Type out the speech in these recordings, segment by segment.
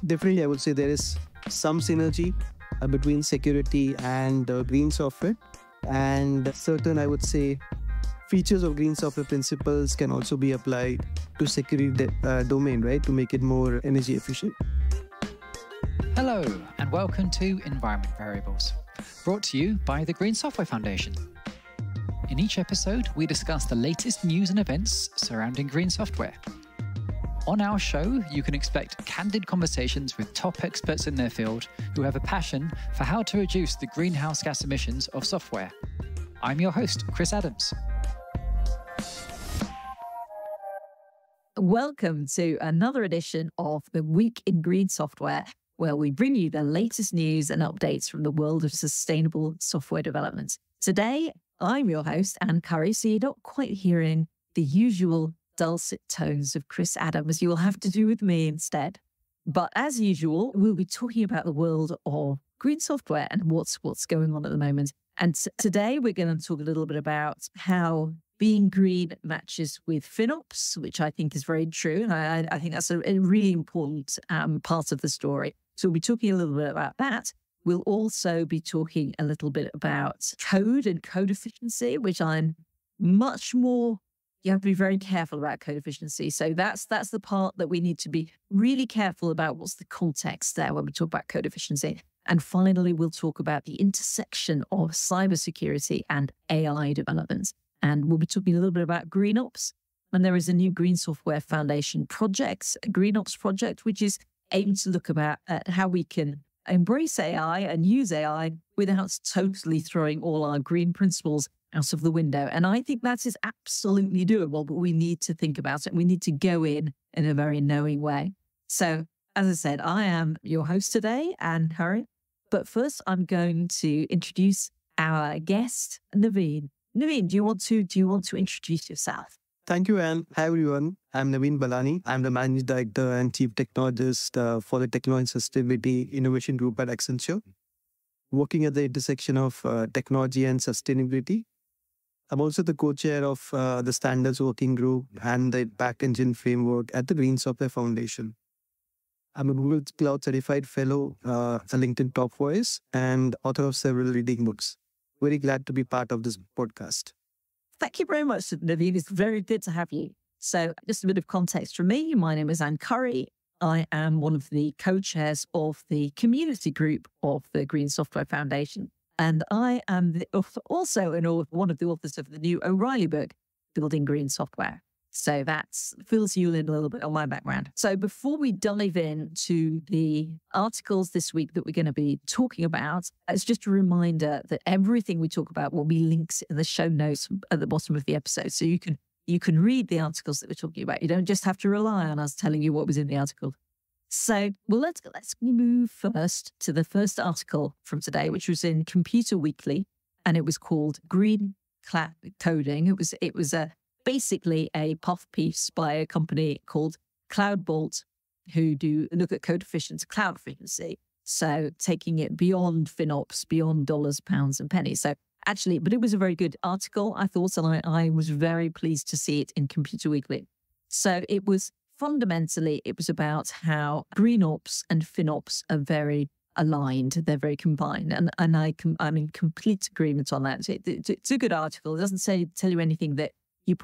Definitely, I would say there is some synergy between security and green software. And certain, I would say, features of green software principles can also be applied to security domain, right? To make it more energy efficient. Hello, and welcome to Environment Variables, brought to you by the Green Software Foundation. In each episode, we discuss the latest news and events surrounding green software. On our show, you can expect candid conversations with top experts in their field who have a passion for how to reduce the greenhouse gas emissions of software. I'm your host, Chris Adams. Welcome to another edition of the Week in Green Software, where we bring you the latest news and updates from the world of sustainable software development. Today, I'm your host, Anne Currie, so you're not quite hearing the usual dulcet tones of Chris Adams. You will have to do with me instead. But as usual, we'll be talking about the world of green software and what's going on at the moment. And today we're going to talk a little bit about how being green matches with FinOps, which I think is very true. And I think that's a really important part of the story. So we'll be talking a little bit about that. We'll also be talking a little bit about code and code efficiency, which I'm much more, you have to be very careful about code efficiency. So that's the part that we need to be really careful about. What's the context there when we talk about code efficiency? And finally, we'll talk about the intersection of cybersecurity and AI development. And we'll be talking a little bit about GreenOps. And there is a new Green Software Foundation project, a GreenOps project, which is aimed to look at how we can embrace AI and use AI without totally throwing all our green principles out of the window. And I think that is absolutely doable, but we need to think about it. We need to go in a very knowing way. So, as I said, I am your host today, Anne Currie. But first, I'm going to introduce our guest, Navveen. Navveen, do you want to introduce yourself? Thank you, Anne. Hi, everyone. I'm Navveen Balani. I'm the Managing Director and Chief Technologist for the Technology and Sustainability Innovation Group at Accenture, working at the intersection of technology and sustainability. I'm also the co-chair of the Standards Working Group and the Impact Engine Framework at the Green Software Foundation. I'm a Google Cloud Certified Fellow, a LinkedIn Top Voice, and author of several leading books. Very glad to be part of this podcast. Thank you very much, Navveen. It's very good to have you. So just a bit of context from me. My name is Anne Currie. I am one of the co-chairs of the community group of the Green Software Foundation. And I am also one of the authors of the new O'Reilly book, Building Green Software. So that fills you in a little bit on my background. So before we dive into the articles this week that we're going to be talking about, it's just a reminder that everything we talk about will be links in the show notes at the bottom of the episode. So you can read the articles that we're talking about. You don't just have to rely on us telling you what was in the article. So, well, let's move first to the first article from today, which was in Computer Weekly, and it was called Green Coding. It was basically a puff piece by a company called CloudBolt, who look at code efficiency, cloud efficiency. So taking it beyond FinOps, beyond dollars, pounds, and pennies. So actually, but it was a very good article, I thought, and I was very pleased to see it in Computer Weekly. So it was about how GreenOps and FinOps are very aligned. They're very combined. And I'm in complete agreement on that. It's a good article. It doesn't tell you anything that you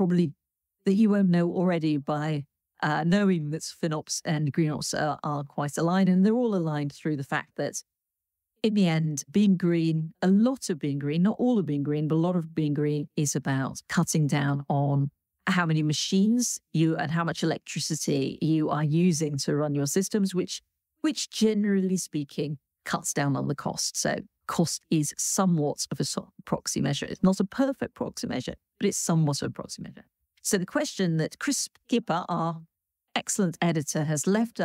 won't know already by knowing that FinOps and GreenOps are quite aligned. And they're all aligned through the fact that in the end, being green, a lot of being green, not all of being green, but a lot of being green is about cutting down on how many machines and how much electricity you are using to run your systems, which generally speaking cuts down on the cost. So cost is somewhat of a proxy measure. It's not a perfect proxy measure, but it's somewhat of a proxy measure. So the question that Chris Skipper, our excellent editor, has left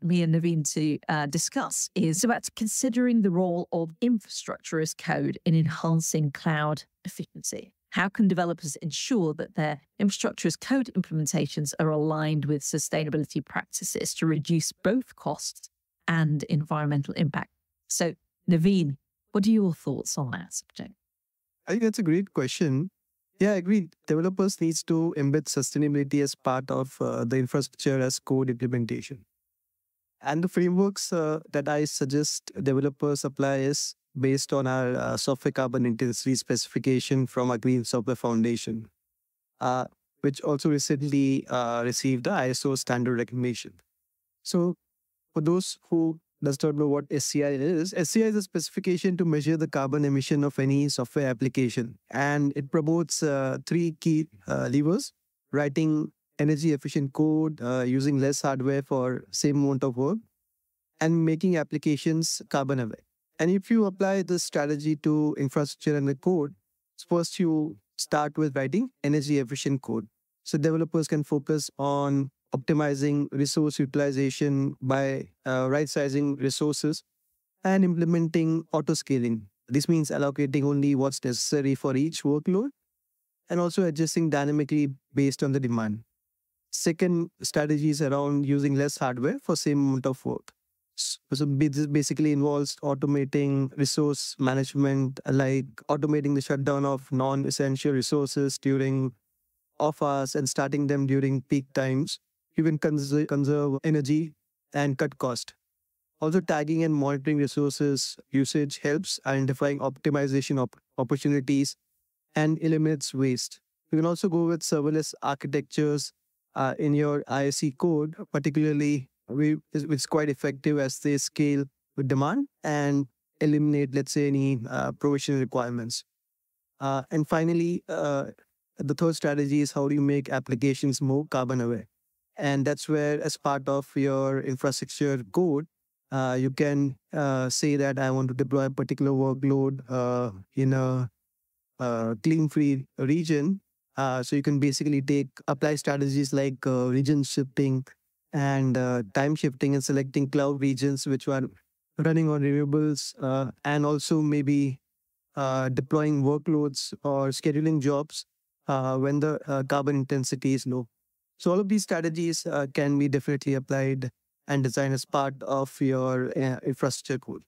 me and Navveen to discuss is about considering the role of infrastructure as code in enhancing cloud efficiency. How can developers ensure that their infrastructure as code implementations are aligned with sustainability practices to reduce both costs and environmental impact? So, Navveen, what are your thoughts on that subject? I think that's a great question. Yeah, I agree. Developers need to embed sustainability as part of the infrastructure as code implementation. And the frameworks that I suggest developers apply is based on our software carbon intensity specification from our Green Software Foundation, which also recently received the ISO standard recognition. So for those who does not know what SCI is a specification to measure the carbon emission of any software application. And it promotes three key levers: writing energy efficient code, using less hardware for same amount of work, and making applications carbon aware. And if you apply this strategy to infrastructure and the code, first you start with writing energy efficient code. So developers can focus on optimizing resource utilization by right-sizing resources and implementing auto-scaling. This means allocating only what's necessary for each workload and also adjusting dynamically based on the demand. Second strategy is around using less hardware for same amount of work. So this basically involves automating resource management, like automating the shutdown of non-essential resources during off hours and starting them during peak times. You can conserve energy and cut cost. Also, tagging and monitoring resources usage helps identifying optimization opportunities and eliminates waste. You can also go with serverless architectures in your ISC code, particularly it's quite effective as they scale with demand and eliminate, let's say, any provision requirements. And finally, the third strategy is how do you make applications more carbon aware. And that's where, as part of your infrastructure code, you can say that I want to deploy a particular workload in a clean-free region. So you can basically apply strategies like region shifting and time shifting and selecting cloud regions which are running on renewables, and also maybe deploying workloads or scheduling jobs when the carbon intensity is low. So all of these strategies can be definitely applied and designed as part of your infrastructure code.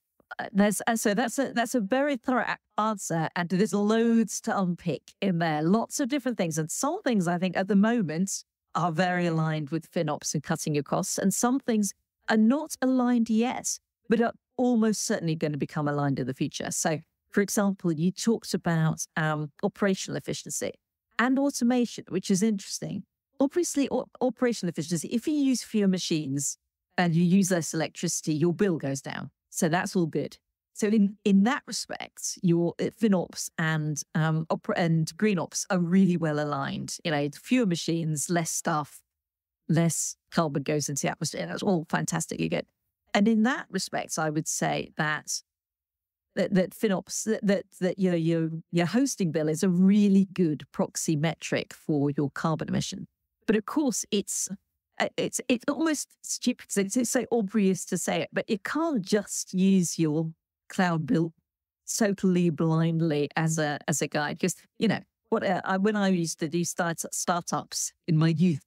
That's a very thorough answer, and there's loads to unpick in there. Lots of different things, and some things I think at the moment are very aligned with FinOps and cutting your costs, and some things are not aligned yet, but are almost certainly going to become aligned in the future. So, for example, you talked about operational efficiency and automation, which is interesting. Obviously, operational efficiency, if you use fewer machines and you use less electricity, your bill goes down. So that's all good. So in that respect, your FinOps and GreenOps are really well aligned. You know, fewer machines, less stuff, less carbon goes into the atmosphere. That's all fantastically good. And in that respect, I would say that FinOps, that you know, your hosting bill is a really good proxy metric for your carbon emission. But of course, it's almost stupid because it's so obvious to say it, but you can't just use your cloud bill totally blindly as a guide. Because, you know, when I used to do startups in my youth,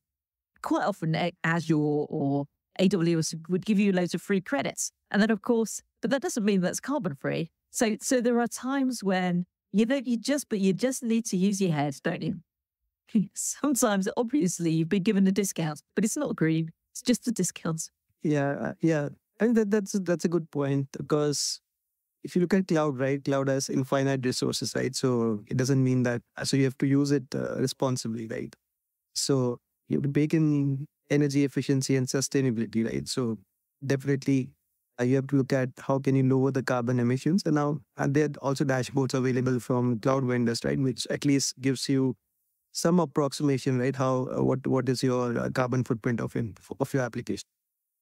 quite often Azure or AWS would give you loads of free credits. And then, of course, but that doesn't mean that's carbon free. So there are times when you just need to use your head, don't you? Sometimes, obviously, you've been given a discount, but it's not green. It's just a discount. Yeah. I think that's a good point, because if you look at cloud, right, cloud has infinite resources, right? So it doesn't mean that, so you have to use it responsibly, right? So you have to bake in energy efficiency and sustainability, right? So definitely you have to look at how can you lower the carbon emissions. And there are also dashboards available from cloud vendors, right, which at least gives you some approximation, right? What is your carbon footprint of your application?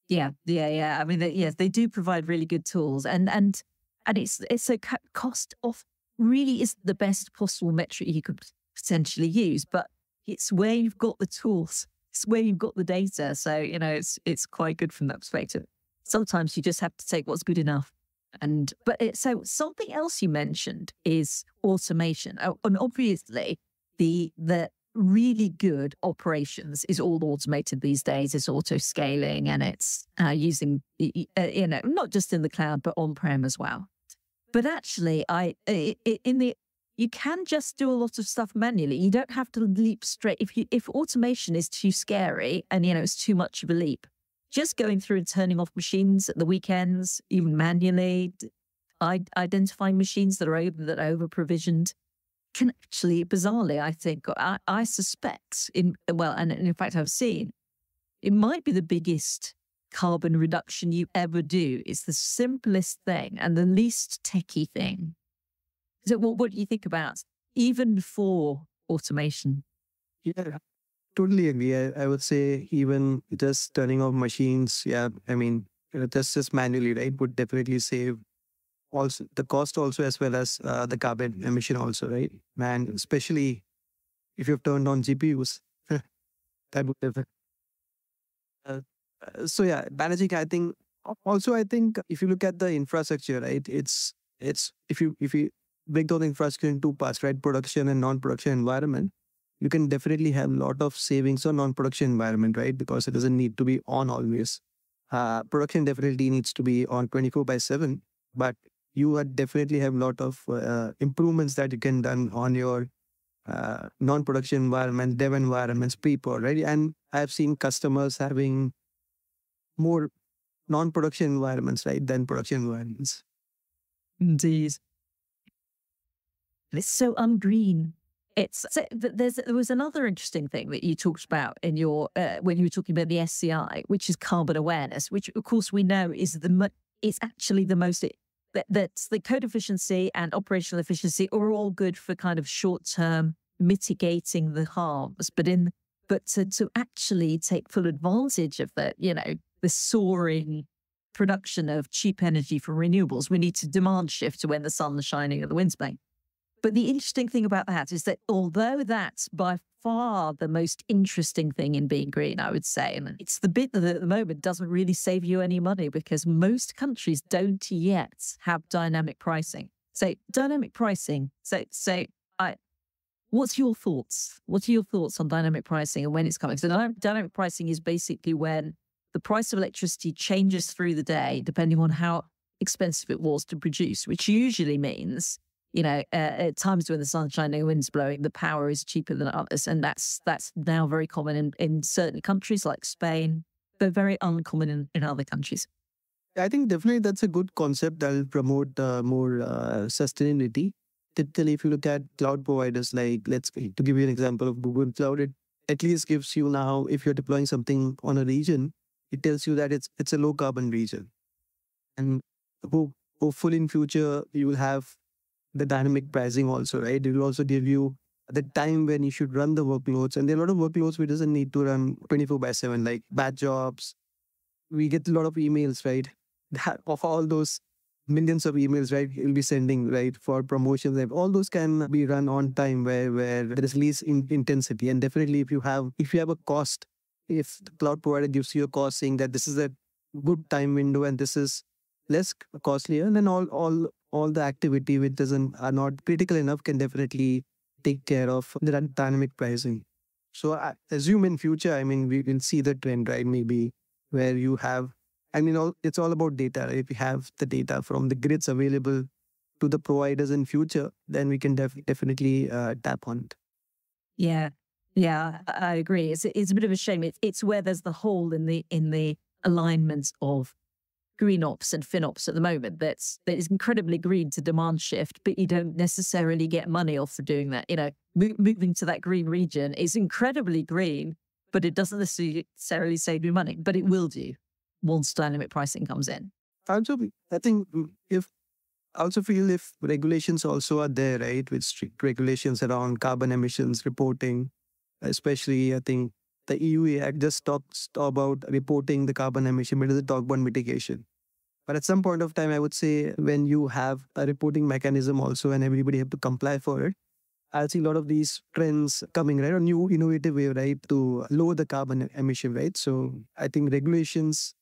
Yeah. I mean, yes, they do provide really good tools, and it's a cost of really is the best possible metric you could potentially use, but it's where you've got the tools, it's where you've got the data. So it's quite good from that perspective. Sometimes you just have to take what's good enough. So something else you mentioned is automation, and obviously the really good operations is all automated these days. It's auto scaling, and it's using not just in the cloud but on-prem as well. But actually, you can just do a lot of stuff manually. You don't have to leap straight. If automation is too scary and it's too much of a leap, just going through and turning off machines at the weekends, even manually, identifying machines that are over provisioned, can actually, bizarrely, I think, I suspect, and in fact I've seen, it might be the biggest carbon reduction you ever do. It's the simplest thing and the least techie thing. So what do you think about, even before automation? Yeah, totally agree. I would say even just turning off machines, I mean, just manually, right, would definitely save also the cost also, as well as the carbon emission also, right? And especially if you've turned on GPUs, that would have. So yeah, managing, I think, also I think if you look at the infrastructure, right, it's if you break down the infrastructure in two parts, right, production and non-production environment, you can definitely have a lot of savings on non-production environment, right, because it doesn't need to be on always. Production definitely needs to be on 24/7, but you would definitely have a lot of improvements that you can done on your non-production environment, dev environments, pre-prod, right? And I've seen customers having more non-production environments, right, than production environments. Indeed. It's so ungreen. There was another interesting thing that you talked about in your when you were talking about the SCI, which is carbon awareness, which of course we know is it's actually the most. That's the code efficiency and operational efficiency are all good for kind of short-term mitigating the harms, but to actually take full advantage of the soaring production of cheap energy from renewables, we need to demand shift to when the sun is shining or the wind's blowing. But the interesting thing about that is that although that's by far the most interesting thing in being green, I would say, and it's the bit that at the moment doesn't really save you any money because most countries don't yet have dynamic pricing. So dynamic pricing, what's your thoughts? What are your thoughts on dynamic pricing and when it's coming? So dynamic pricing is basically when the price of electricity changes through the day, depending on how expensive it was to produce, which usually means, at times when the sun's shining, the wind's blowing, the power is cheaper than others. And that's now very common in certain countries like Spain, but very uncommon in other countries. I think definitely that's a good concept that will promote more sustainability. Typically, if you look at cloud providers, like to give you an example of Google Cloud, it at least gives you now, if you're deploying something on a region, it tells you that it's a low carbon region. And hopefully in future, you will have the dynamic pricing also, right? It will also give you the time when you should run the workloads. And there are a lot of workloads which doesn't need to run 24/7, like batch jobs. We get a lot of emails, right? Of all those millions of emails, right, you'll be sending, right, for promotions. All those can be run on time where there is least intensity. And definitely if you have a cost, if the cloud provider gives you a cost saying that this is a good time window and this is less costly, and then all the activity which are not critical enough can definitely take care of the dynamic pricing. So I assume in future, I mean, we will see the trend, right? Maybe where you have, I mean, it's all about data. If you have the data from the grids available to the providers in future, then we can definitely tap on it. Yeah, I agree. It's a bit of a shame. It's where there's the hole in the alignment of GreenOps and FinOps at the moment that is incredibly green to demand shift, but you don't necessarily get money off for doing that. Moving to that green region is incredibly green, but it doesn't necessarily save you money, but it will do once dynamic pricing comes in. Also, I think if regulations also are there, right, with strict regulations around carbon emissions reporting, especially I think the EU Act just talks about reporting the carbon emission, but it doesn't talk about mitigation. But at some point of time, I would say when you have a reporting mechanism also and everybody have to comply for it, I'll see a lot of these trends coming, right? A new innovative way, right, to lower the carbon emission, right? So I think regulations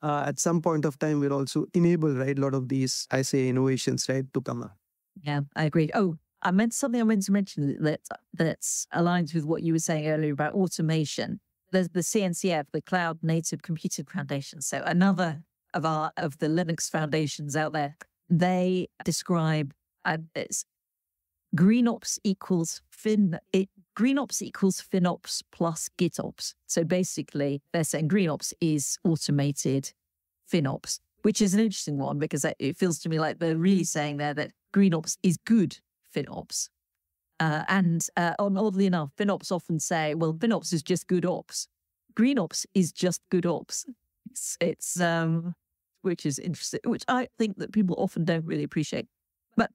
at some point of time will also enable, right, a lot of these, I say, innovations, right, to come up. Yeah, I agree. Oh, I meant to mention that's aligned with what you were saying earlier about automation. There's the CNCF, the Cloud Native Computing Foundation. So another of the Linux foundations out there, they describe this GreenOps equals GreenOps equals FinOps plus GitOps. So basically, they're saying GreenOps is automated FinOps, which is an interesting one because it feels to me like they're really saying there that GreenOps is good FinOps. And oddly enough, FinOps often say, well, FinOps is just good ops. GreenOps is just good ops. It's which is interesting, which I think that people often don't really appreciate. But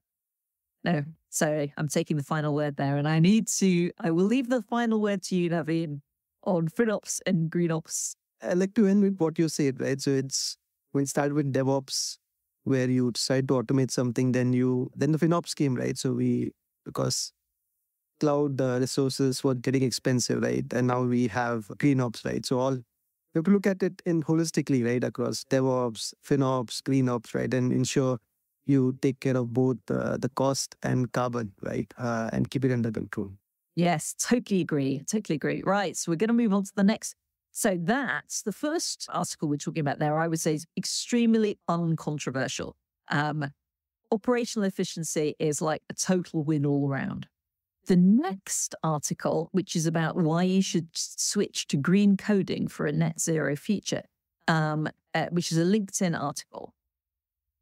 no, sorry, I'm taking the final word there. And I will leave the final word to you, Navveen, on FinOps and GreenOps. I'd like to end with what you said, right? So when you start with DevOps, where you decide to automate something, then the FinOps came, right? So because cloud resources were getting expensive, right? And now we have GreenOps, right? So we have to look at it in holistically, right? Across DevOps, FinOps, GreenOps, right? And ensure you take care of both the cost and carbon, right? And keep it under control. Yes, totally agree. Totally agree. Right. So we're going to move on to the next. So that's the first article we're talking about there, I would say is extremely uncontroversial. Operational efficiency is like a total win all around. The next article, which is about why you should switch to green coding for a net zero future, which is a LinkedIn article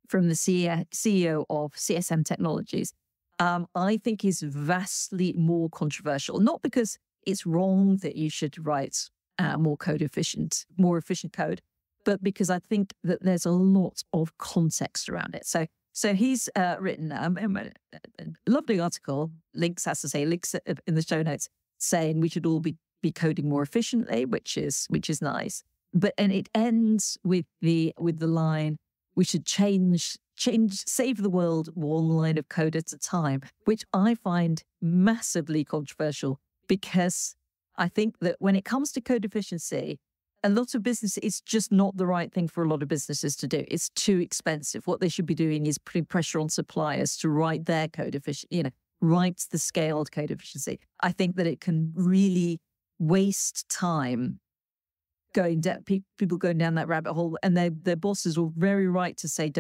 from the CEO of CSM Technologies, I think is vastly more controversial. Not because it's wrong that you should write more efficient code, but because I think that there's a lot of context around it. So he's written a lovely article, links in the show notes, saying we should all be coding more efficiently, which is nice. And it ends with the line, we should save the world one line of code at a time, which I find massively controversial because I think that when it comes to code efficiency, a lot of business, it's just not the right thing for a lot of businesses to do. It's too expensive. What they should be doing is putting pressure on suppliers to write their code write the scaled code efficiency. I think that it can really waste time people going down that rabbit hole, and their bosses were very right to say,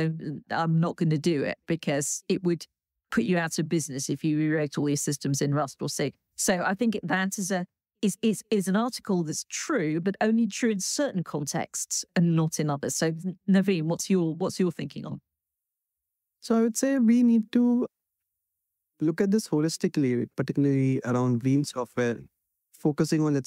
I'm not going to do it because it would put you out of business if you rewrote all your systems in Rust or C. So I think that is an article that's true, but only true in certain contexts and not in others. So Navveen, what's your thinking on? So I would say we need to look at this holistically, particularly around green software, focusing on,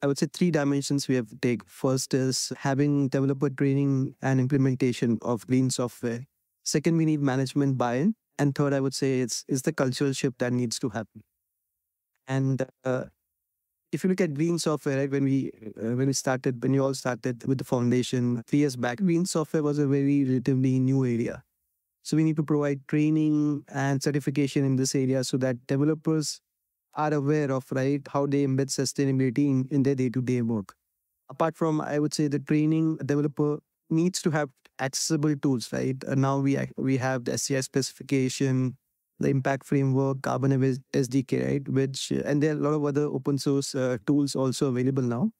I would say 3 dimensions we have to take. First is having developer training and implementation of green software. Second, we need management buy-in. And third, I would say it's the cultural shift that needs to happen. And if you look at green software, right, when you all started with the foundation 3 years back, green software was a very relatively new area. So we need to provide training and certification in this area so that developers are aware of, right, how they embed sustainability in their day-to-day work. Apart from, I would say, the training, a developer needs to have accessible tools, right? Now we have the SCI specification, the impact framework, Carbon SDK, right? And there are a lot of other open source tools also available now,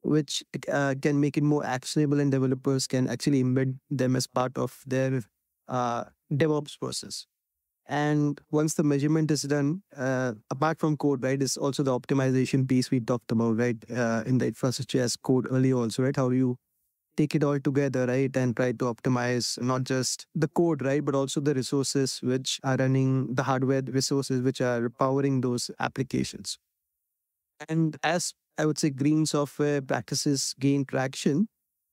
which can make it more actionable, and developers can actually embed them as part of their DevOps process. And once the measurement is done, apart from code, right, is also the optimization piece we talked about, right, in the infrastructure as code earlier also, right? How do you take it all together, right, and try to optimize not just the code, right, but also the resources which are running, the hardware resources which are powering those applications. And as I would say green software practices gain traction,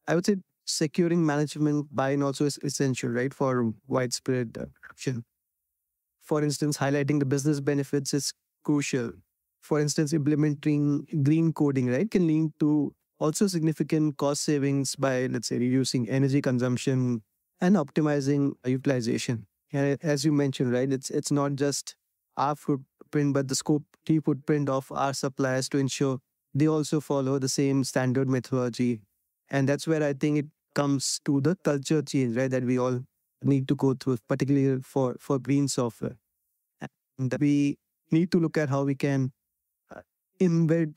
I would say securing management buy-in also is essential, right, for widespread adoption. For instance, highlighting the business benefits is crucial. For instance, implementing green coding, right, can lead to also significant cost savings by, let's say, reducing energy consumption and optimizing utilization. And as you mentioned, right, it's not just our footprint, but the scope 3 footprint of our suppliers to ensure they also follow the same standard methodology. And that's where I think it comes to the culture change, right, that we all need to go through, particularly for green software. And we need to look at how we can embed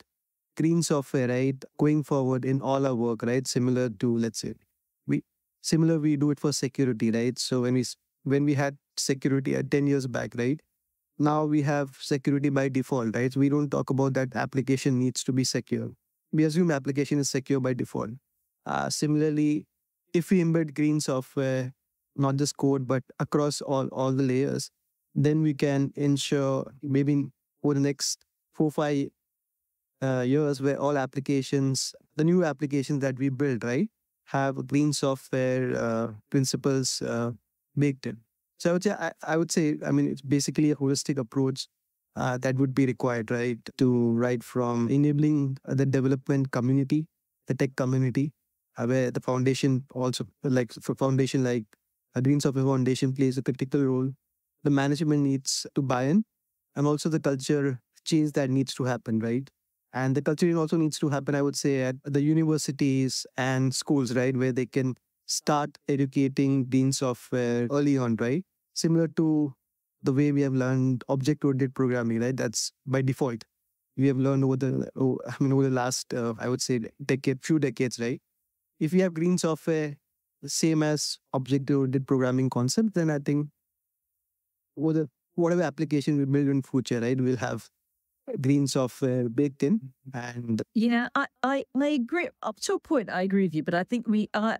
green software, right, going forward in all our work, right, similar to, let's say, we do it for security, right? So when we had security 10 years back, right, now we have security by default, right? So we don't talk about that application needs to be secure. We assume application is secure by default. Similarly, if we embed green software, not just code, but across all the layers, then we can ensure maybe over the next 4-5 years where all applications, the new applications that we build, right, have green software principles baked in. So I would say, I mean, it's basically a holistic approach that would be required, right, to right from enabling the development community, the tech community, where the foundation also, like for foundation like a Green Software Foundation plays a critical role. The management needs to buy in, and also the culture change that needs to happen, right? And the culture also needs to happen, I would say, at the universities and schools, right, where they can start educating green software early on, right? Similar to the way we have learned object-oriented programming, right? That's by default. We have learned over the last, I would say, few decades, right? If we have green software, the same as object-oriented programming concept, then I think whatever application we build in future, right, we'll have green software baked in. And yeah, I agree. Up to a point, I agree with you, but I think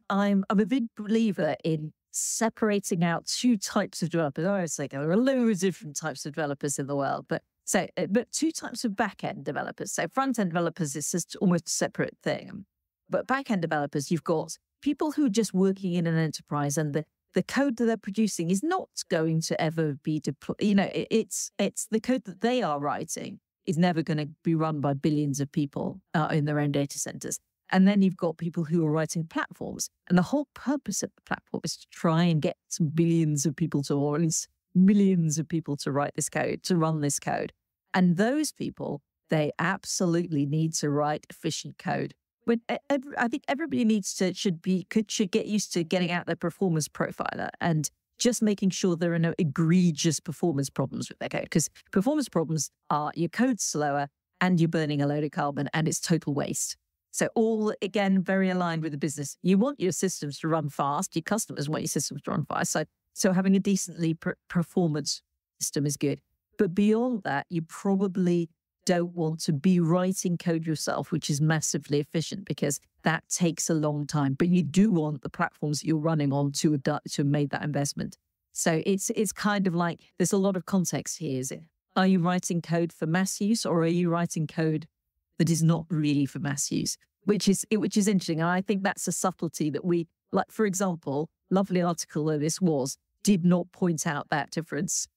I'm a big believer in separating out two types of developers. I always say there are loads of different types of developers in the world, but two types of back-end developers. So front-end developers is just almost a separate thing. But back-end developers, you've got people who are just working in an enterprise, and the code that they're producing is not going to ever be deployed. You know, it's the code that they are writing is never going to be run by billions of people in their own data centers. And then you've got people who are writing platforms. And the whole purpose of the platform is to try and get some billions of people to, or at least millions of people to write this code, to run this code. And those people, they absolutely need to write efficient code. When I think everybody should get used to getting out their performance profiler and just making sure there are no egregious performance problems with their code. Because performance problems are your code's slower and you're burning a load of carbon and it's total waste. So all, again, very aligned with the business. You want your systems to run fast. Your customers want your systems to run fast. So having a decently performance system is good. But beyond that, you probably don't want to be writing code yourself, which is massively efficient because that takes a long time. But you do want the platforms that you're running on to have made that investment. So it's kind of like there's a lot of context here. Is it? Are you writing code for mass use, or are you writing code that is not really for mass use? Which is interesting. And I think that's a subtlety that we, like, for example, lovely article where this was, did not point out that difference.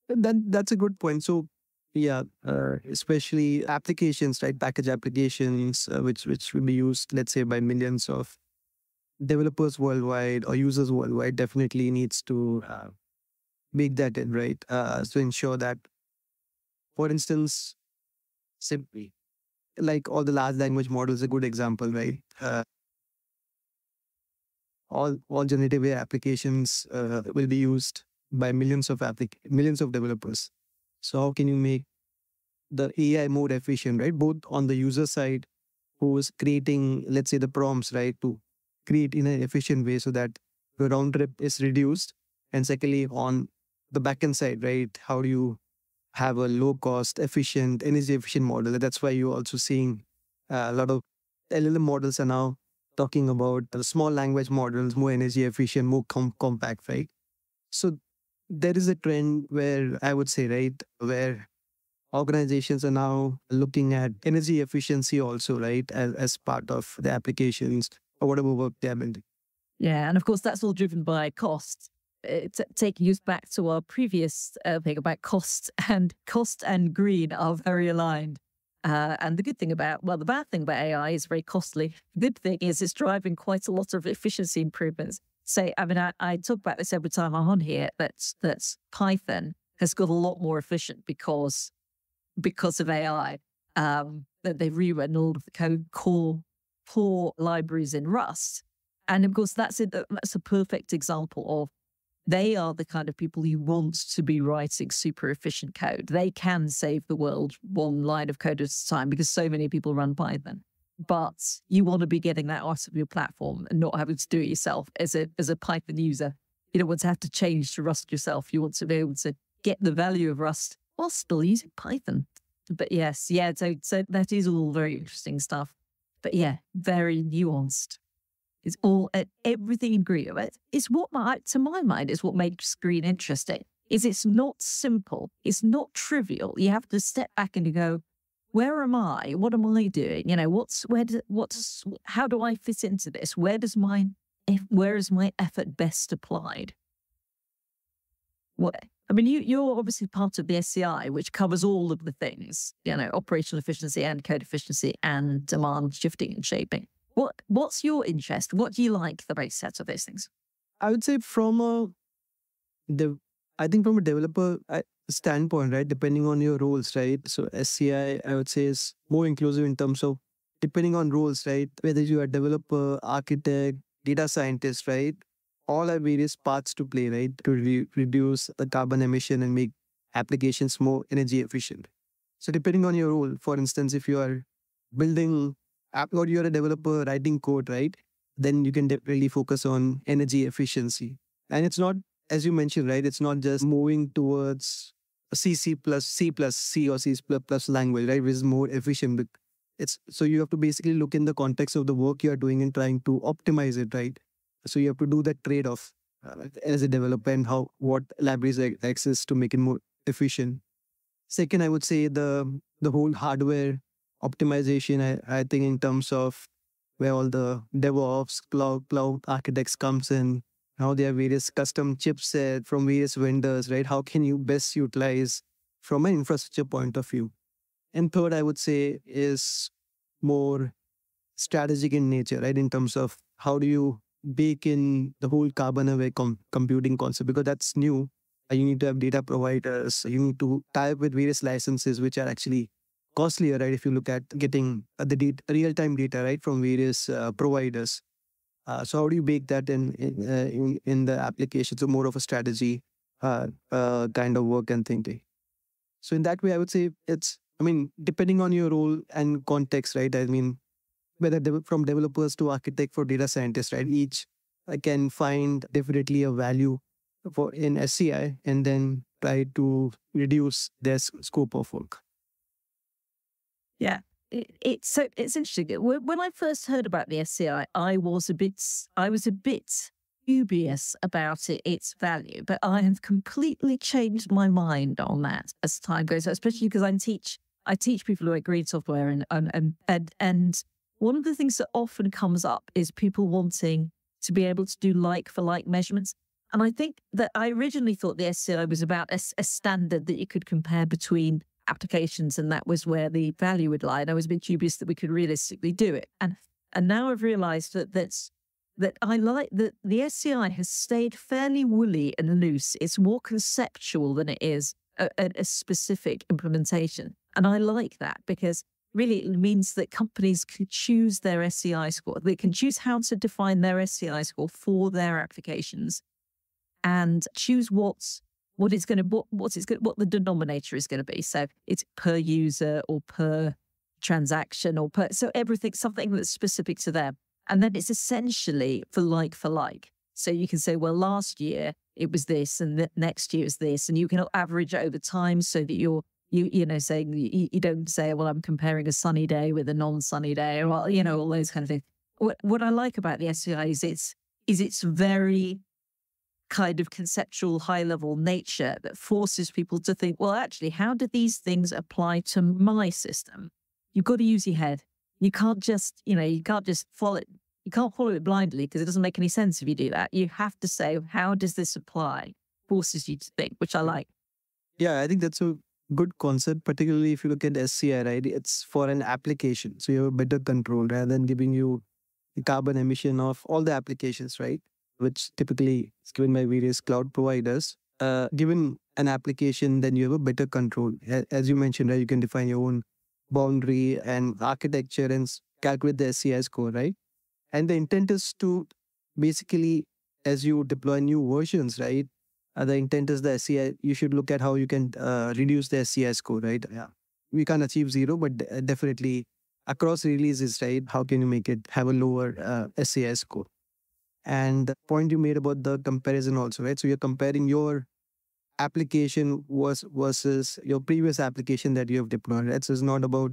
That's a good point. So yeah, especially applications, right? Package applications, which will be used, let's say, by millions of developers worldwide or users worldwide, definitely needs to make that in, right? So ensure that, for instance, simply, like all the large language models, a good example, right? All generative AI applications will be used by millions of developers. So how can you make the AI more efficient, right? Both on the user side, who is creating, let's say, the prompts, right, to create in an efficient way so that the round trip is reduced. And secondly, on the backend side, right, how do you have a low cost, efficient, energy efficient model? That's why you're also seeing a lot of LLM models are now talking about the small language models, more energy efficient, more compact, right? So there is a trend where I would say, right, where organizations are now looking at energy efficiency also, right, as part of the applications or whatever work they're building. Yeah, and of course, that's all driven by cost. Taking us back to our previous thing about cost and green are very aligned. And the good thing about, well, the bad thing about AI is very costly. The good thing is it's driving quite a lot of efficiency improvements. So, I mean, I talk about this every time I'm on here, that Python has got a lot more efficient because of AI. That they've rewritten all of the code core libraries in Rust. And of course, that's a perfect example of they are the kind of people you want to be writing super efficient code. They can save the world one line of code at a time because so many people run Python. But you want to be getting that out of your platform and not having to do it yourself as a Python user. You don't want to have to change to Rust yourself. You want to be able to get the value of Rust while still using Python. But yes, yeah, so that is all very interesting stuff. But yeah, very nuanced. It's all everything in green. It's what to my mind is what makes green interesting. Is it's not simple. It's not trivial. You have to step back and you go, where am I? What am I doing? You know, how do I fit into this? Where is my effort best applied? I mean, you're obviously part of the SCI, which covers all of the things, you know, operational efficiency and code efficiency and demand shifting and shaping. What's your interest? What do you like the most out of those things? I would say from a developer standpoint, right, depending on your roles, right? So SCI, I would say, is more inclusive in terms of depending on roles, right? Whether you are developer, architect, data scientist, right? All have various parts to play, right? To reduce the carbon emission and make applications more energy efficient. So depending on your role, for instance, if you are building app or you're a developer writing code, right? Then you can definitely focus on energy efficiency. And it's not, as you mentioned, right? It's not just moving towards a C plus C or C++ language, right? Which is more efficient. So you have to basically look in the context of the work you are doing and trying to optimize it, right? So you have to do that trade-off as a developer and what libraries access to make it more efficient. Second, I would say the whole hardware optimization. I think in terms of where all the DevOps, cloud architects comes in, how there are various custom chipset from various vendors, right? How can you best utilize from an infrastructure point of view? And third, I would say is more strategic in nature, right? In terms of how do you bake in the whole carbon away computing concept, because that's new. You need to have data providers. You need to tie up with various licenses, which are actually costlier, right? If you look at getting the real-time data, right, from various providers. So how do you bake that in the application? So more of a strategy kind of work and thinking. So in that way, I would say depending on your role and context, right? I mean, whether from developers to architect for data scientists, right? Each can find definitely a value in SCI and then try to reduce their scope of work. Yeah, it's interesting. When I first heard about the SCI, I was a bit dubious about its value, but I have completely changed my mind on that as time goes on, especially because I teach people who are green software and one of the things that often comes up is people wanting to be able to do like for like measurements. And I think that I originally thought the SCI was about a standard that you could compare between applications, and that was where the value would lie. And I was a bit dubious that we could realistically do it. And now I've realized that I like that the SCI has stayed fairly woolly and loose. It's more conceptual than it is a specific implementation. And I like that because really it means that companies can choose their SCI score. They can choose how to define their SCI score for their applications and choose what the denominator is going to be. So it's per user or per transaction so everything, something that's specific to them. And then it's essentially for like. So you can say, well, last year it was this and next year is this, and you can average it over time so that you saying you don't say, well, I'm comparing a sunny day with a non-sunny day, or all those kind of things. What I like about the SCI is its very kind of conceptual high-level nature that forces people to think, well, actually, how do these things apply to my system? You've got to use your head. You can't just follow it. You can't follow it blindly because it doesn't make any sense if you do that. You have to say, how does this apply? Forces you to think, which I like. Yeah, I think that's a good concept, particularly if you look at SCI, right? It's for an application. So you have a better control rather than giving you the carbon emission of all the applications, right? Which typically is given by various cloud providers. Given an application, then you have a better control. As you mentioned, right, you can define your own boundary and architecture and calculate the SCI score, right? And the intent is to basically, as you deploy new versions, right? The intent is the SCI, you should look at how you can reduce the SCI score, right? Yeah. We can't achieve zero, but definitely across releases, right? How can you make it have a lower SCI score? And the point you made about the comparison also, right? So you're comparing your application was versus your previous application that you have deployed. Right? So it's not about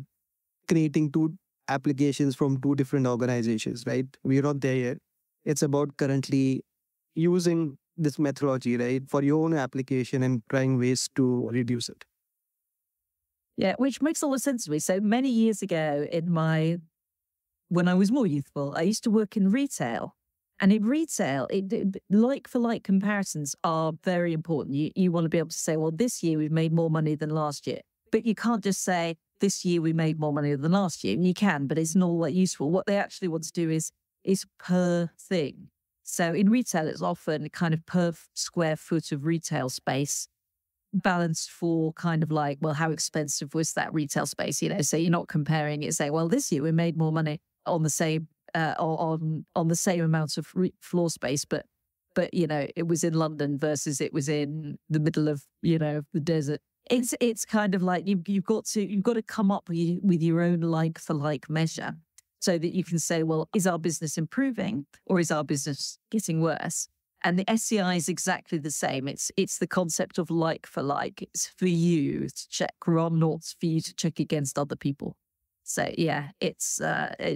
creating two applications from two different organizations, right? We're not there yet. It's about currently using this methodology, right, for your own application and trying ways to reduce it. Yeah, which makes a lot of sense to me. So many years ago when I was more youthful, I used to work in retail. And in retail, like for like comparisons are very important. You want to be able to say, well, this year we've made more money than last year. But you can't just say, this year we made more money than last year. You can, but it's not all that useful. What they actually want to do is per thing. So in retail, it's often kind of per square foot of retail space balanced for kind of like, well, how expensive was that retail space? So you're not comparing it, say, well, this year we made more money on the same on the same amount of floor space, but it was in London versus it was in the middle of the desert. It's kind of like you've got to come up with your own like for like measure, so that you can say, well, is our business improving or is our business getting worse? And the SCI is exactly the same. It's the concept of like for like. It's for you to check, rather not for you to check against other people. So yeah, it's I've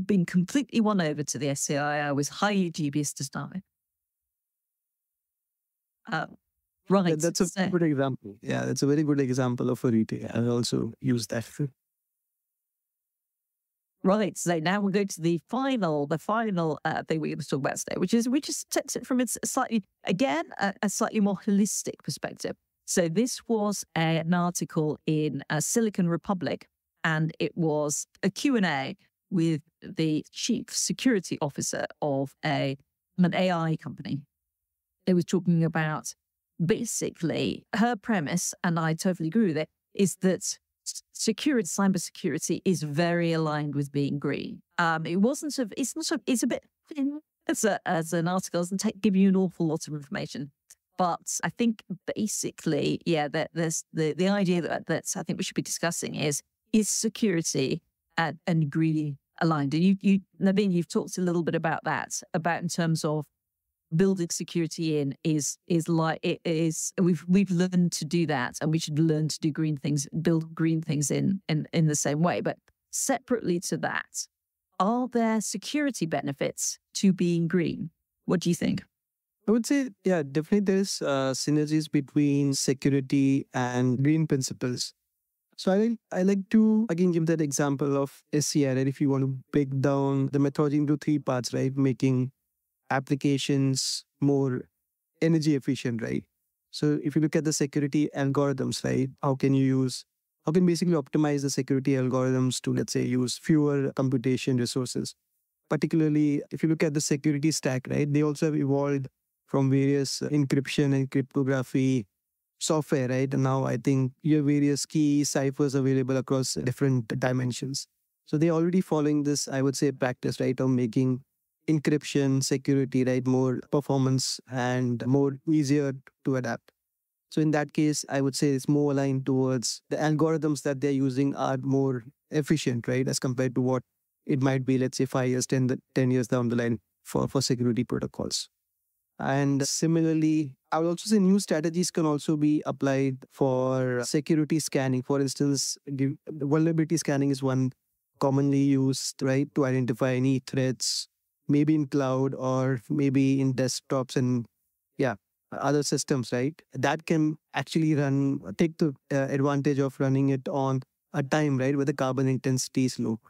been completely won over to the SCI. I was highly dubious to start with. Right. That's a good example. Yeah, that's a very good example of a retail. I also use that. Right. So now we'll go to the final thing we're going to talk about today, which takes it from a slightly more holistic perspective. So this was an article in Silicon Republic, and it was a Q&A with the chief security officer of an AI company. They was talking about basically her premise, and I totally agree with it, is that cybersecurity is very aligned with being green. As an article, doesn't give you an awful lot of information. But I think basically, that there's the idea that I think we should be discussing is security and green aligned. And you Navveen, you've talked a little bit about that, about in terms of building security in is like it is. We've learned to do that, and we should learn to do green things, build green things in the same way. But separately to that, are there security benefits to being green? What do you think? I would say, yeah, definitely there's synergies between security and green principles. So I like to, again, give that example of SCI, right? If you want to break down the methodology into three parts, right? Making applications more energy efficient, right? So if you look at the security algorithms, right? How can basically optimize the security algorithms to, let's say, use fewer computation resources? Particularly, if you look at the security stack, right? They also have evolved from various encryption and cryptography software, right? And now I think you have various key ciphers available across different dimensions. So they're already following this, I would say, practice, right, of making encryption, security, right, more performance and more easier to adapt. So in that case, I would say it's more aligned towards the algorithms that they're using are more efficient, right, as compared to what it might be, let's say, 5 years, 10 years down the line for security protocols. And similarly, I would also say new strategies can also be applied for security scanning. For instance, the vulnerability scanning is one commonly used, right, to identify any threats, maybe in cloud or maybe in desktops and other systems, right? That can actually take the advantage of running it on a time, right, where the carbon intensity is low.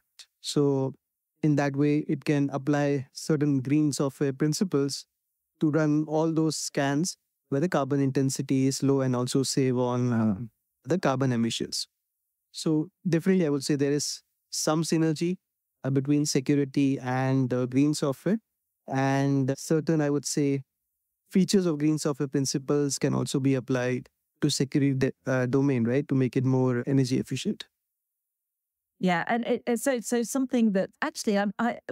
So in that way, it can apply certain green software principles to run all those scans where the carbon intensity is low and also save on the carbon emissions. So definitely, I would say there is some synergy between security and green software, and certain, I would say, features of green software principles can also be applied to security domain, right, to make it more energy efficient. Yeah, and so something that actually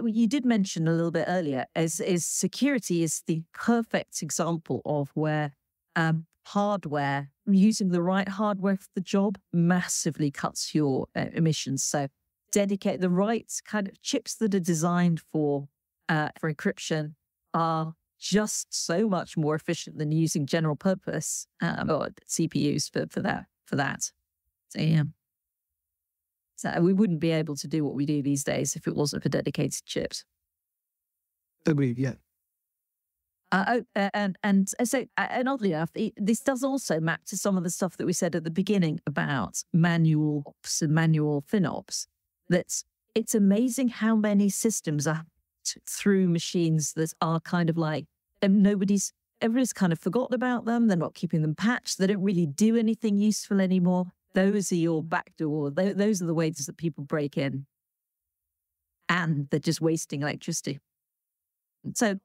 you did mention a little bit earlier is security is the perfect example of where hardware, using the right hardware for the job, massively cuts your emissions. So dedicate the right kind of chips that are designed for encryption are just so much more efficient than using general purpose or CPUs for that. So yeah. So we wouldn't be able to do what we do these days if it wasn't for dedicated chips. Agreed. Yeah. And oddly enough, this does also map to some of the stuff that we said at the beginning about manual ops and manual FinOps. It's amazing how many systems are through machines that are kind of like, and everybody's kind of forgotten about them. They're not keeping them patched. They don't really do anything useful anymore. Those are your backdoor. Those are the ways that people break in, and they're just wasting electricity. So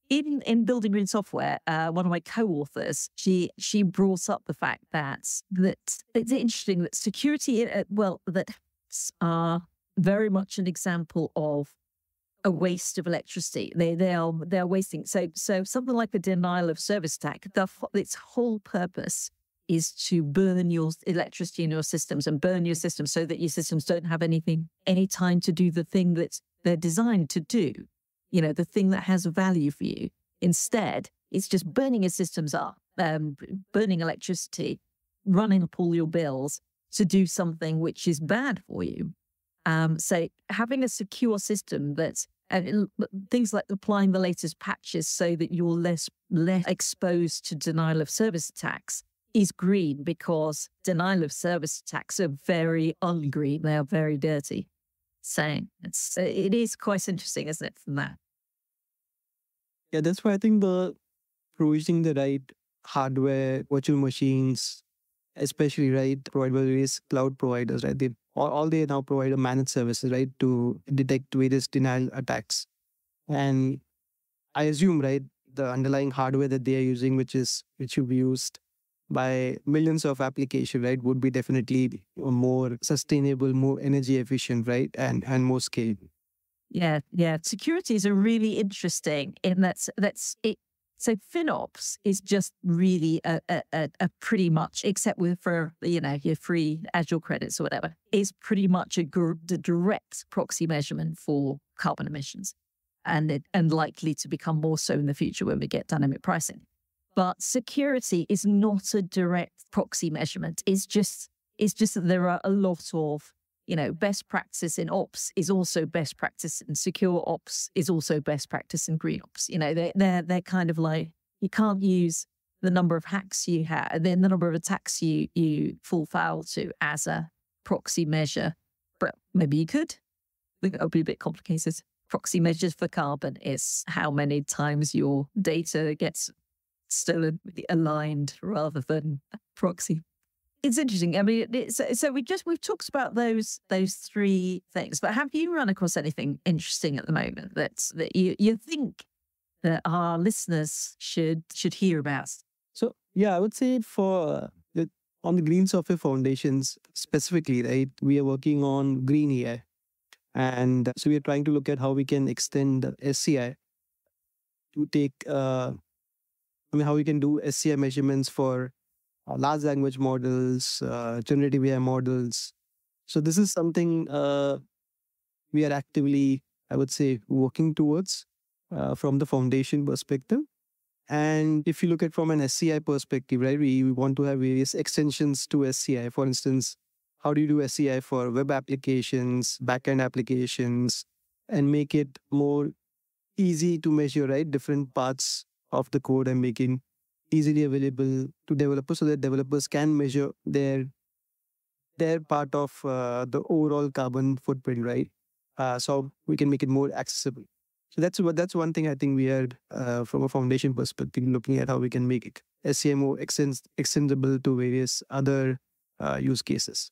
in building green software, one of my co-authors, she brought up the fact that it's interesting that security, that are very much an example of a waste of electricity. They are wasting. So something like a denial of service attack, its whole purpose is to burn your electricity in your systems and burn your systems so that your systems don't have any time to do the thing that they're designed to do. The thing that has value for you. Instead, it's just burning your systems up, burning electricity, running up all your bills to do something which is bad for you. So having a secure system that's things like applying the latest patches so that you're less exposed to denial of service attacks is green, because denial of service attacks are very ungreen. They are very dirty. So it is quite interesting, isn't it, from that? Yeah, that's why I think the provisioning the right hardware, virtual machines, especially, right, provided by various cloud providers, right? They now provide a managed services, right, to detect various denial attacks. And I assume, right, the underlying hardware that they are using, which will be used by millions of applications, right, would be definitely more sustainable, more energy efficient, right, and more scale. Yeah. Security is a really interesting in that's it. So FinOps is just really a pretty much, except for your free Azure credits or whatever, is pretty much the direct proxy measurement for carbon emissions, and likely to become more so in the future when we get dynamic pricing. But security is not a direct proxy measurement. It's just that there are a lot of best practice in ops is also best practice in secure ops is also best practice in GreenOps. They're kind of like, you can't use the number of hacks you have, then the number of attacks you fall foul to as a proxy measure. But maybe you could. I think that would be a bit complicated. Proxy measures for carbon is how many times your data gets stolen, aligned rather than proxy. It's interesting. I mean, so we've talked about those three things, but have you run across anything interesting at the moment that you think that our listeners should hear about? So yeah, I would say on the Green Software Foundations specifically, right, we are working on Green AI, and so we are trying to look at how we can extend SCI to take. How we can do SCI measurements for large language models, generative AI models. So this is something we are actively, I would say, working towards from the foundation perspective. And if you look at from an SCI perspective, right, we want to have various extensions to SCI. For instance, how do you do SCI for web applications, backend applications, and make it more easy to measure, right, different parts of the code and making easily available to developers so that developers can measure their part of the overall carbon footprint, right? So we can make it more accessible. So that's one thing I think we are, from a foundation perspective, looking at how we can make it SCI more extendable to various other use cases.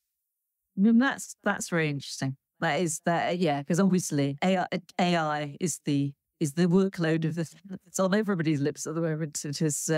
That's very interesting. Because obviously AI is the workload it's on everybody's lips at the moment. It is,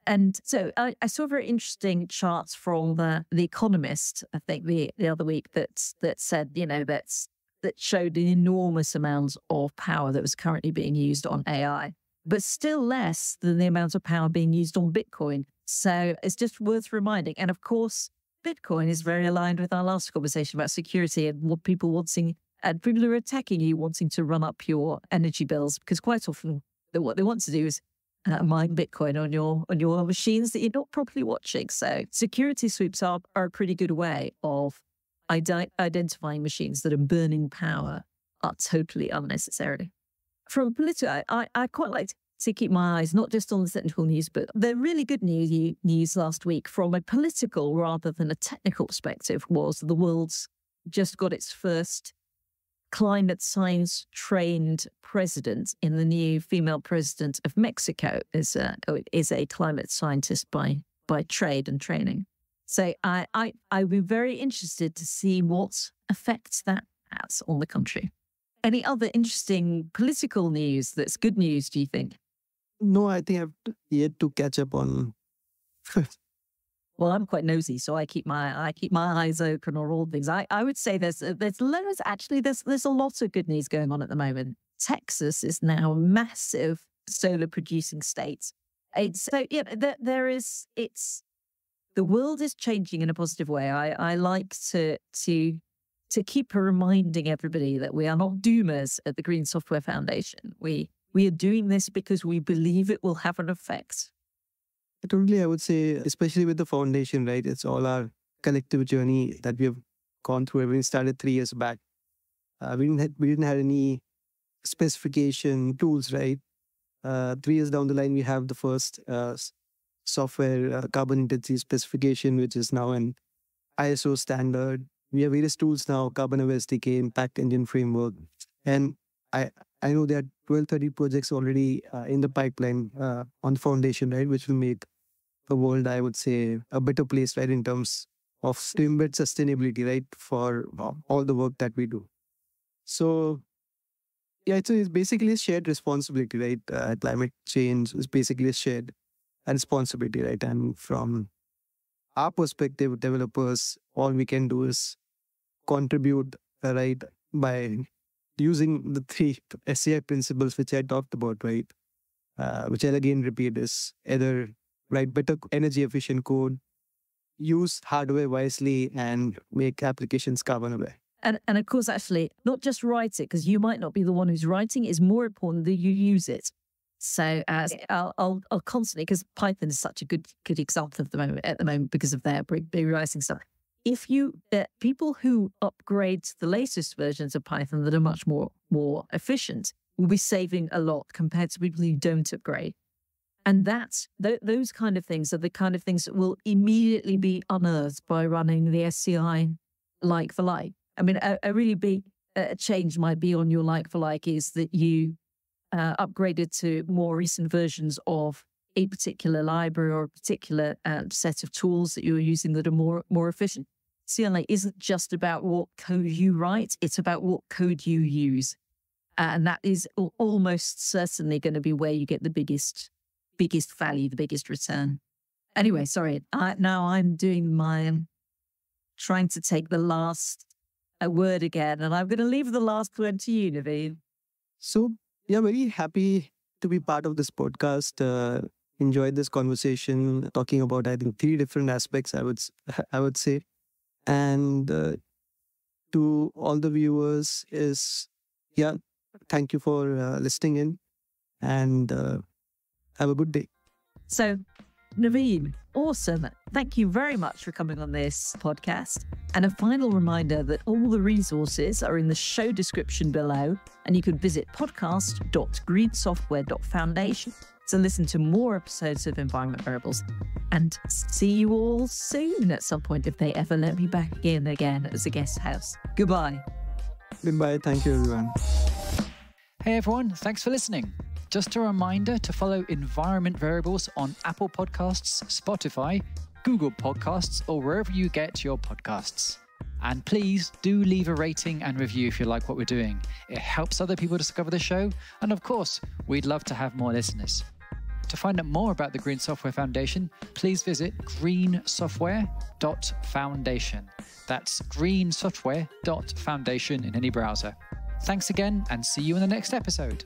and so I saw a very interesting chart from the Economist, I think the other week that said, that showed an enormous amount of power that was currently being used on AI, but still less than the amount of power being used on Bitcoin. So it's just worth reminding. And of course, Bitcoin is very aligned with our last conversation about security and what people wanting. And people who are attacking you wanting to run up your energy bills, because quite often what they want to do is mine Bitcoin on your machines that you're not properly watching. So security sweeps are a pretty good way of identifying machines that are burning power totally unnecessarily. From political, I quite like to keep my eyes not just on the technical news, but the really good news last week from a political rather than a technical perspective was the world's just got its first climate science trained president in the new female president of Mexico is a climate scientist by trade and training. So I'd be very interested to see what effects that has on the country. Any other interesting political news that's good news, do you think? No, I think I've yet to catch up on. Well, I'm quite nosy, so I keep my eyes open on all things. I would say there's loads. Actually, there's a lot of good news going on at the moment. Texas is now a massive solar producing state. The world is changing in a positive way. I like to keep reminding everybody that we are not doomers at the Green Software Foundation. We are doing this because we believe it will have an effect. Totally, I would say, especially with the foundation, right? It's all our collective journey that we have gone through. We started 3 years back. We didn't have any specification tools, right? 3 years down the line, we have the first software carbon intensity specification, which is now an ISO standard. We have various tools now, Carbon SDK, Impact Engine Framework. And I know there are 12, 30 projects already in the pipeline on the foundation, right? Which will make the world, I would say, a better place, right? In terms of to embed sustainability, right? For all the work that we do. So, yeah, it's basically a shared responsibility, right? Climate change is basically a shared responsibility, right? And from our perspective, developers, all we can do is contribute, right? By using the 3 SCI principles which I talked about, right? Which I'll again repeat is either write better energy efficient code, use hardware wisely, and make applications carbon aware. And of course, actually, not just write it, because you might not be the one who's writing. It's more important that you use it. So I'll constantly, because Python is such a good example at the moment because of their rewriting stuff. If people who upgrade to the latest versions of Python that are much more efficient will be saving a lot compared to people who don't upgrade. And those kind of things are the kind of things that will immediately be unearthed by running the SCI like for like. I mean, a really big change might be on your like for like is that you upgraded to more recent versions of a particular library or a particular set of tools that you're using that are more efficient. CLA isn't just about what code you write, it's about what code you use. And that is almost certainly going to be where you get the biggest value, the biggest return. Anyway, sorry, now I'm doing trying to take the last word again, and I'm going to leave the last word to you, Navveen. So, yeah, very happy to be part of this podcast. Enjoyed this conversation, talking about, I think, 3 different aspects, I would say. And to all the viewers thank you for listening in, and have a good day. So, Navveen, awesome. Thank you very much for coming on this podcast. And a final reminder that all the resources are in the show description below, and you can visit podcast.greensoftware.foundation to listen to more episodes of Environment Variables. And see you all soon at some point if they ever let me back in again as a guest house. Goodbye. Goodbye. Thank you, everyone. Hey, everyone. Thanks for listening. Just a reminder to follow Environment Variables on Apple Podcasts, Spotify, Google Podcasts, or wherever you get your podcasts. And please do leave a rating and review if you like what we're doing. It helps other people discover the show. And of course, we'd love to have more listeners. To find out more about the Green Software Foundation, please visit greensoftware.foundation. That's greensoftware.foundation in any browser. Thanks again, and see you in the next episode.